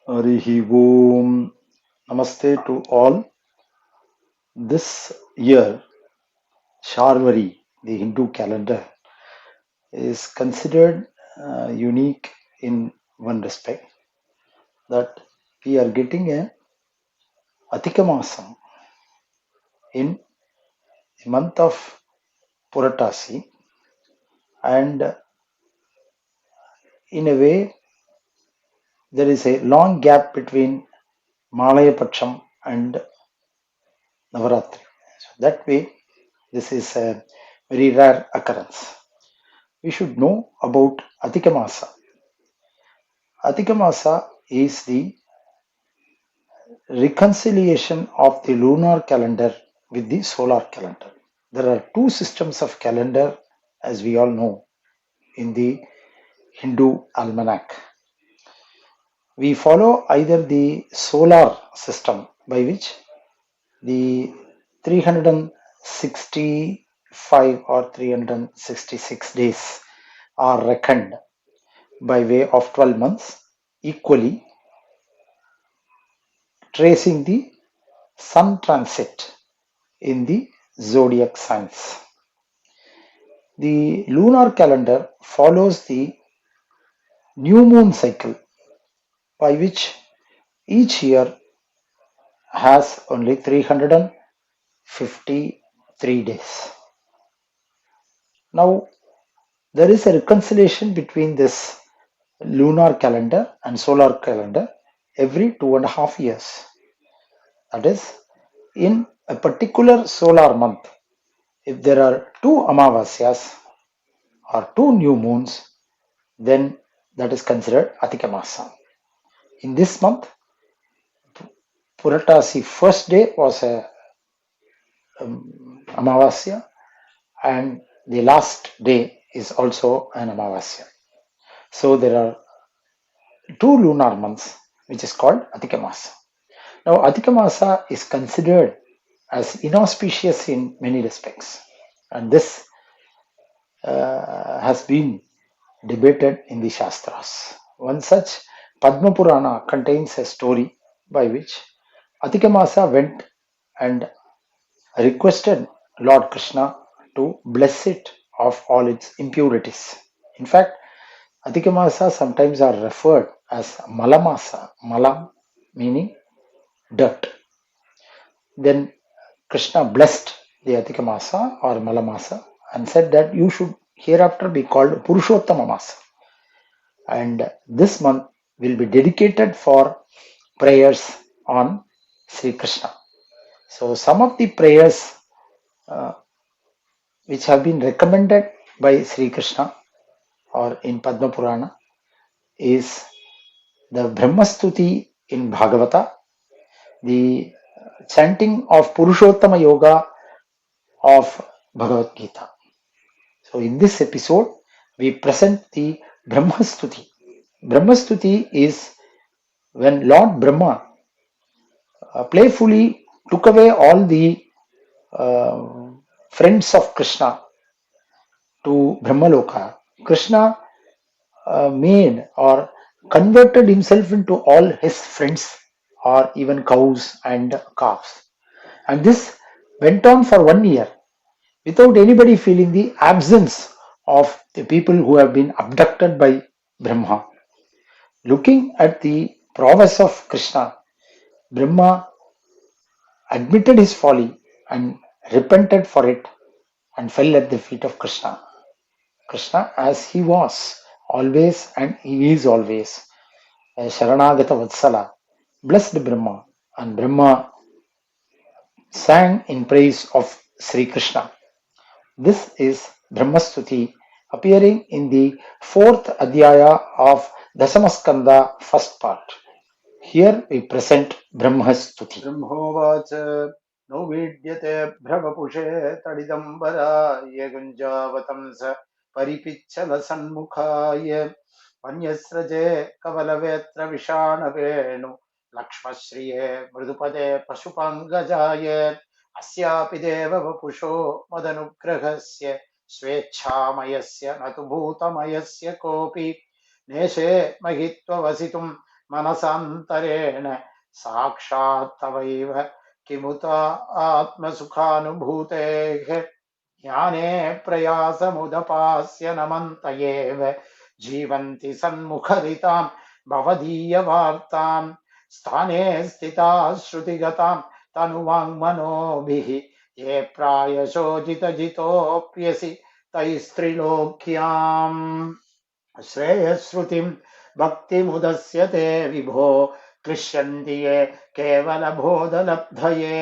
Harihi Om. Namaste to all. This year, Sharvari, the Hindu calendar, is considered unique in one respect that we are getting a Atika Masam in the month of Puratasi, and in a way, there is a long gap between Malaya Patcham and Navaratri. So that way, this is a very rare occurrence. We should know about Atika Masa. Atika Masa is the reconciliation of the lunar calendar with the solar calendar. There are two systems of calendar, as we all know, in the Hindu almanac. We follow either the solar system, by which the 365 or 366 days are reckoned by way of 12 months, equally tracing the sun transit in the zodiac signs. The lunar calendar follows the new moon cycle, by which each year has only 353 days. Now, there is a reconciliation between this lunar calendar and solar calendar every 2.5 years. That is, in a particular solar month, if there are two Amavasyas or two new moons, then that is considered Atika Masa. In this month, Puratasi first day was a Amavasya, and the last day is also an Amavasya. So there are two lunar months which is called Atika Masa. Now Atika Masa is considered as inauspicious in many respects, and this has been debated in the Shastras. One such Padma Purana contains a story by which Atika Masa went and requested Lord Krishna to bless it of all its impurities. In fact, Adhika Masa sometimes are referred as Malamasa, Malam meaning dirt. Then Krishna blessed the Adhika Masa or Malamasa and said that you should hereafter be called Purushottama Masa. And this month will be dedicated for prayers on Sri Krishna. So some of the prayers which have been recommended by Sri Krishna or in Padma Purana is the Brahmastuti in Bhagavata, the chanting of Purushottama Yoga of Bhagavad Gita. So in this episode, we present the Brahmastuti. Brahmastuti is when Lord Brahma playfully took away all the friends of Krishna to Brahmaloka. Krishna made or converted himself into all his friends or even cows and calves. And this went on for 1 year without anybody feeling the absence of the people who have been abducted by Brahma. Looking at the prowess of Krishna, Brahma admitted his folly and repented for it and fell at the feet of Krishna. Krishna, as he was always and he is always, a Sharanagata Vatsala, blessed Brahma, and Brahma sang in praise of Sri Krishna. This is Brahmastuti appearing in the fourth Adhyaya of Dasamaskanda first part. Here we present Brahmastuti. Brahmovacha no vidyate brahmapushe tadidambara gunjavatamsa paripichala sanmukhaya vanyasraje kavalavetra vishanavenu lakshmashriye mridupade pashupangajaye अस्यापि देववपुषो मदनुग्रहस्य स्वेच्छामयस्य न तु भूतमयस्य कोऽपि नेशे महित्ववसितुं मनसान्तरेण साक्षात् तवैव किमुत आत्मसुखानुभूतेः ज्ञाने प्रयासमुदपास्य नमन्त एव जीवन्ति सन्मुखरितां भवदीयवार्तां स्थाने स्थिताः श्रुतिगतां तनुवाङ्मनोभिः ये प्रायशो जितजितोऽप्यसि तैस्त्रिलोक्याम् श्रेयश्रुतिं भक्तिमुदस्य ते विभो क्लिश्यन्ति ये केवलबोधलब्धये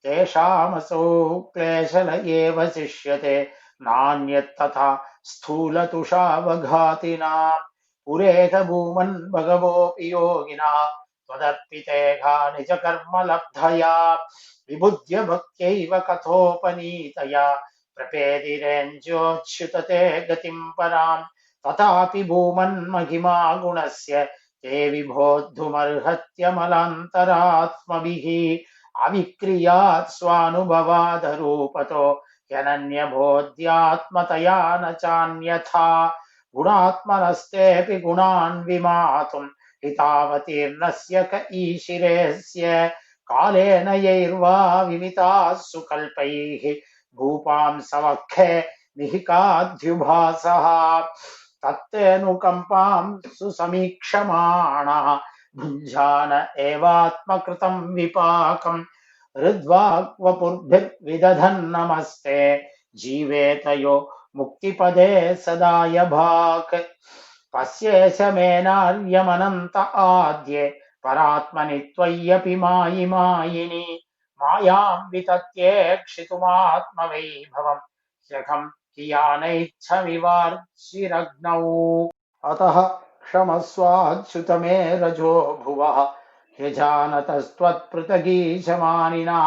तेषामसौ क्लेशल एव शिष्यते नान्यत्तथा स्थूलतुषावघातिनां पुरेहभूमन् भगवोऽपि योगिना त्वदर्पितेघा निजकर्मलब्धया विबुध्य भक्त्यैव कथोपनीतया प्रपेदिरेञ्जोच्युतते गतिं पराम् तथापि भूमन्महिमा गुणस्य ते विभोद्धुमर्हत्यमलान्तरात्मभिः अविक्रियात् स्वानुभवादरूपतो ह्यनन्यबोध्यात्मतया न चान्यथा गुणात्मनस्तेऽपि गुणान् विमातुम् हितावतीर्णस्य क ईशिरेस्य कालेन यैर्वा विमिताः सुकल्पैः भूपां सवक्षे निहिकाद्युभासः तत्तेऽनुकम्पां सुसमीक्षमाणः भुञ्जान एवात्मकृतं विपाकम् हृद्वाक्वपुर्भिर्विदधन् नमस्ते जीवेतयो मुक्तिपदे सदा यभाक् पश्येश मेनार्यमनन्त आद्ये परात्मनि त्वय्यपि मायि मायिनि मायां वितत्येक्षितुमात्मवैभवम् ह्यहं कियानैच्छमिवार्चिरग्नौ अतः क्षमस्वाच्युत मे रजो भुवः ह्यजानतस्त्वत्पृथगीशमानिनः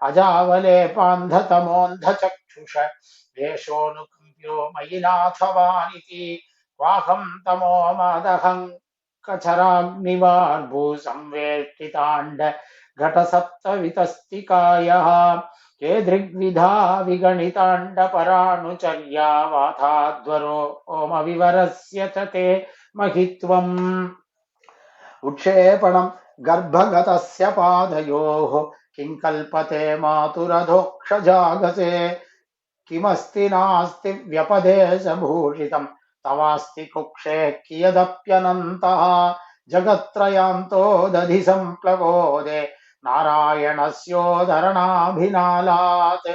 अजावलेपान्धतमोऽन्धचक्षुष देशोऽनुकम्प्यो मयि नाथवानिति क्वाहं तमो मदहं कचराग्निवार्भूसंवेष्टिताण्ड घटसप्तवितस्तिकायः के दृग्विधा विगणिताण्डपराणुचर्या वाथाध्वरो ओमविवरस्य च ते महित्वम् उत्क्षेपणं गर्भगतस्य पादयोः किं कल्पते मातुरधोक्षजागसे किमस्ति नास्ति व्यपदेशभूषितं तवास्ति कुक्षे कियदप्यनन्तः जगत्त्रयान्तो दधि सम्प्लवोदे नारायणस्योदरणाभिनालात्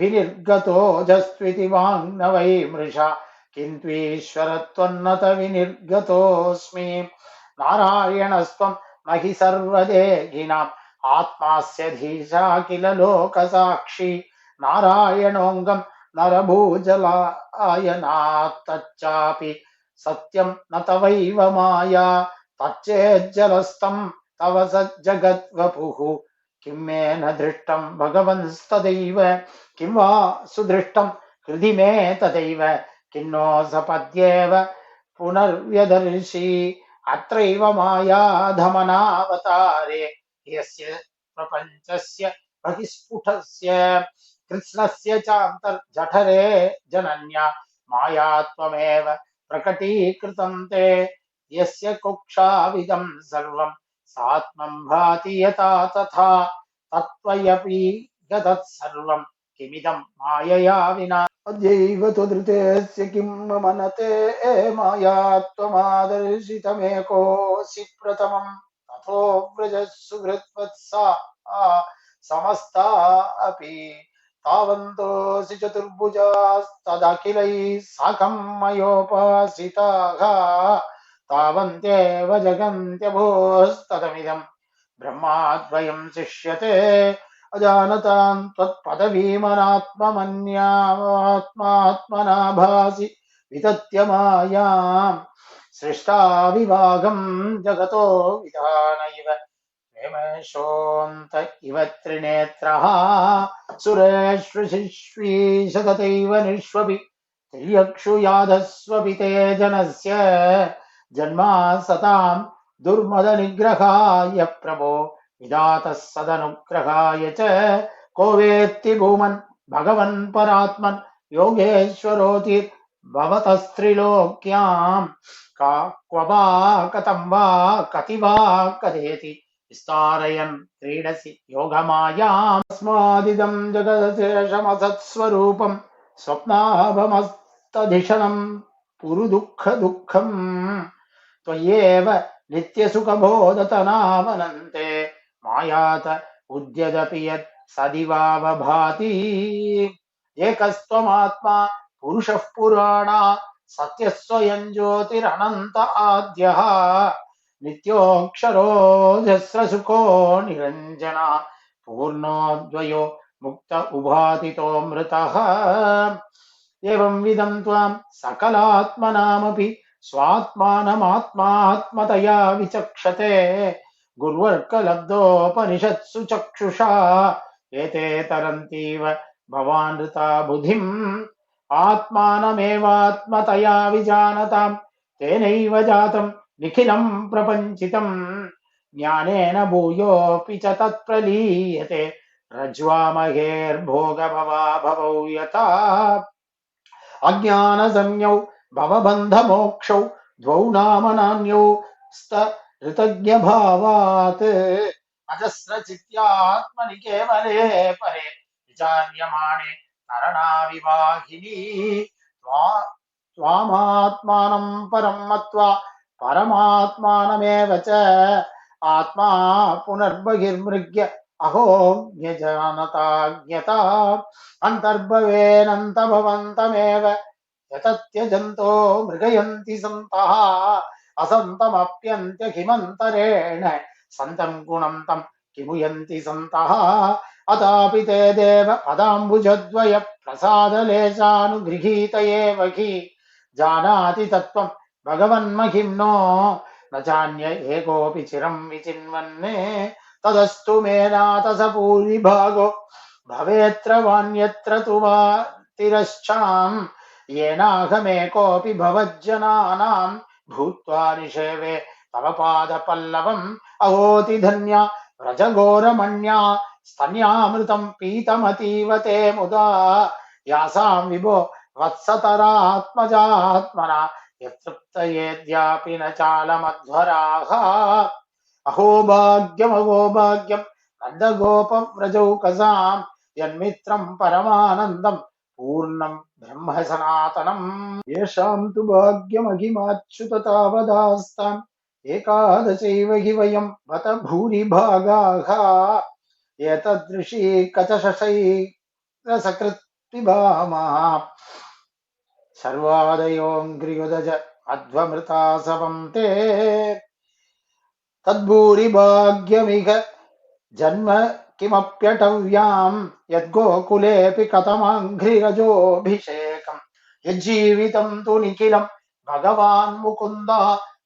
विनिर्गतोऽजस्त्विति वाङ्न वै मृषा किन्त्वीश्वरत्वन्नत विनिर्गतोऽस्मि नारायणस्त्वं न हि सर्वदेहिनाम् आत्मास्य धीशा किल लोकसाक्षी नारायणोऽङ्गं नरभूजलायनात् तच्चापि सत्यं न तवैव माया तच्चेज्जलस्तं तव सज्जगद्वपुः किं मे न दृष्टं भगवंस्तदैव किं वा सुदृष्टं हृदि मे तदैव किन्नो सपद्येव पुनर्व्यदर्शि अत्रैव मायाधमनावतारे यस्य प्रपञ्चस्य बहिस्फुटस्य कृत्स्नस्य चान्तर्जठरे जनन्या माया त्वमेव प्रकटीकृतं ते यस्य कुक्षाविदं सर्वं सात्मं भाति यथा तथा तत्त्वयपि गतत्सर्वं किमिदं मायया विना अद्यैव त्वदृतेस्य किं मनते माया त्वमादर्शितमेकोऽसि प्रथमं तथो व्रजः सुहृद्वत्सा समस्ता अपि तावन्तोऽसि चतुर्भुजास्तदखिलैः साकं मयोपासिताः तावन्त्येव जगन्त्यभोस्तदमिदं ब्रह्माद्वयं शिष्यते अजानतां त्वत्पदवीमनात्ममन्यात्मात्मना भासि वितत्य मायां सृष्टाविभागं जगतो विधान इव हेमशोऽन्त इव त्रिनेत्रः सुरेष्वशिष्वी सततैव निष्वपि तिर्यक्षु याधस्वपि ते जनस्य जन्मा सतां दुर्मदनिग्रहाय प्रभो विधातः सदनुग्रहाय च को वेत्ति भूमन् भगवन् परात्मन् योगेश्वरोति भवतस्त्रिलोक्याम् का क्व वा कथं वा कति वा कथेति विस्तारयन् क्रीडसि योगमायाम् अस्मादिदं जगदशेषमसत्स्वरूपम् स्वप्नाभमस्तधिषणम् पुरुदुःखदुःखम् त्वय्येव नित्यसुखबोधतनावनन्ते मायात उद्यदपि यत् सदिवावभाति एकस्त्वमात्मा पुरुषः पुराणा सत्यस्वयं ज्योतिरनन्त आद्यः नित्योऽक्षरोऽजस्रसुखो निरञ्जना पूर्णोऽद्वयो मुक्त उभातितोऽमृतः एवं विदं त्वां सकलात्मनामपि स्वात्मानमात्मात्मतया विचक्षते गुर्वर्कलब्धोपनिषत्सु चक्षुषा एते तरन्तीव भवानृता बुधिम् आत्मानमेवात्मतया विजानताम् तेनैव जातम् निखिलम् प्रपञ्चितम् ज्ञानेन भूयोऽपि च तत्प्रलीयते रज्ज्वामहेर्भोगभवा भवौ यथा अज्ञानसंज्ञौ भवबन्धमोक्षौ द्वौ नामनान्यौ स्त ऋतज्ञभावात् अजस्रचित्यात्मनि केवले परे विचार्यमाणे तरणाविवाहिनी त्वामात्मानं परं मत्वा परमात्मानमेव च आत्मा पुनर्बहिर्मृग्य अहो ज्ञजानता अन्तर्भवेनन्तभवन्तमेव यतत्यजन्तो मृगयन्ति सन्तः असन्तमप्यन्त्यखिमन्तरेण सन्तं गुणं तं किमुयन्ति सन्तः अतापि ते देव पदाम्बुजद्वय प्रसादलेशानुगृहीत एव हि जानाति तत्त्वं भगवन्महिम्नो न चान्य एकोऽपि चिरं विचिन्वन्ने तदस्तु मे नाथ स पूर्विभागो भवेत्र वान्यत्र तु वा तिरश्चाम् येनाहमेकोऽपि भवज्जनानाम् भूत्वा निषेवे तव पादपल्लवम् अहोति धन्या व्रजघोरमण्या स्तन्यामृतम् पीतमतीव ते मुदा यासाम् विभो वत्सतरात्मजात्मना यत्तृप्तयेद्यापि न चालमध्वराः अहो भाग्यम् नन्दगोपव्रजौकसाम् यन्मित्रम् परमानन्दम् पूर्णम् ब्रह्म सनातनम् येषां तु भाग्यमहिमाच्युत तावदास्ताम् एकादशैव हि वयम् बत भूरिभागाः एतदृशी कचशशैरसकृत् पिबामः सर्वादयोऽङ्घ्रियुदज अध्वमृतासवम् ते तद्भूरिभाग्यमिह जन्म किमप्यटव्याम् यद्गोकुलेऽपि कथमाङ्घ्रिरजोऽभिषेकम् यज्जीवितम् तु निखिलम् भगवान् मुकुन्दः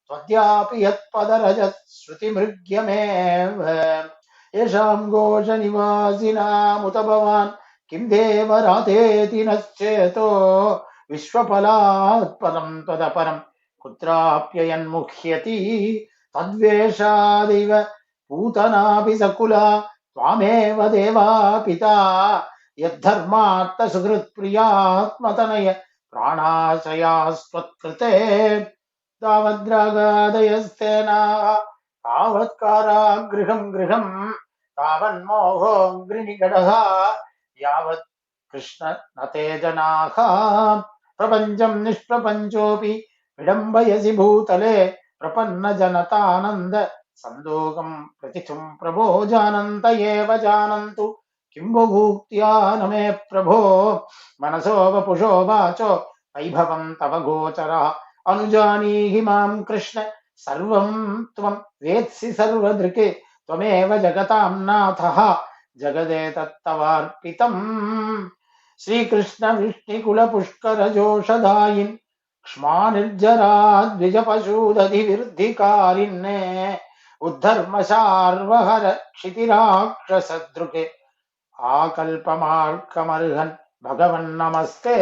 त्वद्यापि यत्पदरजत् श्रुतिमृग्यमेव येषाम् घोषनिवासिनामुत भवान् किं देवरातेति नश्चेतो विश्वफलात् पदम् त्वदपरम् कुत्राप्ययन्मुह्यति तद्वेषादिव पूतनापि सकुला त्वामेव देवा पिता यद्धर्मात्तसुहृत्प्रियात्मतनय प्राणाशयास्त्वत्कृते तावद्रागादयस्तेनाः तावत्कारागृहम् गृहम् तावन्मोहोऽङ्घ्रिनिगडः यावत् कृष्ण न ते जनाः प्रपञ्चम् निष्प्रपञ्चोऽपि विडम्बयसि भूतले प्रपन्न जनतानन्द सन्दोगम् प्रतिथुम् प्रभो जानन्त एव जानन्तु किं भूक्त्या न मे प्रभो मनसो वपुषो वाचो वैभवम् तव गोचरः अनुजानीहि माम् कृष्ण सर्वम् त्वम् वेत्सि सर्वदृक् त्वमेव जगताम् नाथः जगदेतत्तवार्पितम् श्रीकृष्ण वृष्णिकुलपुष्करजोषधायिन् क्ष्मा निर्जराद्विजपशूदधिविर्धिकारिन्ने उद्धर्मशार्वहर क्षितिराक्षसदृके आकल्पमार्कमर्हन् भगवन्नमस्ते।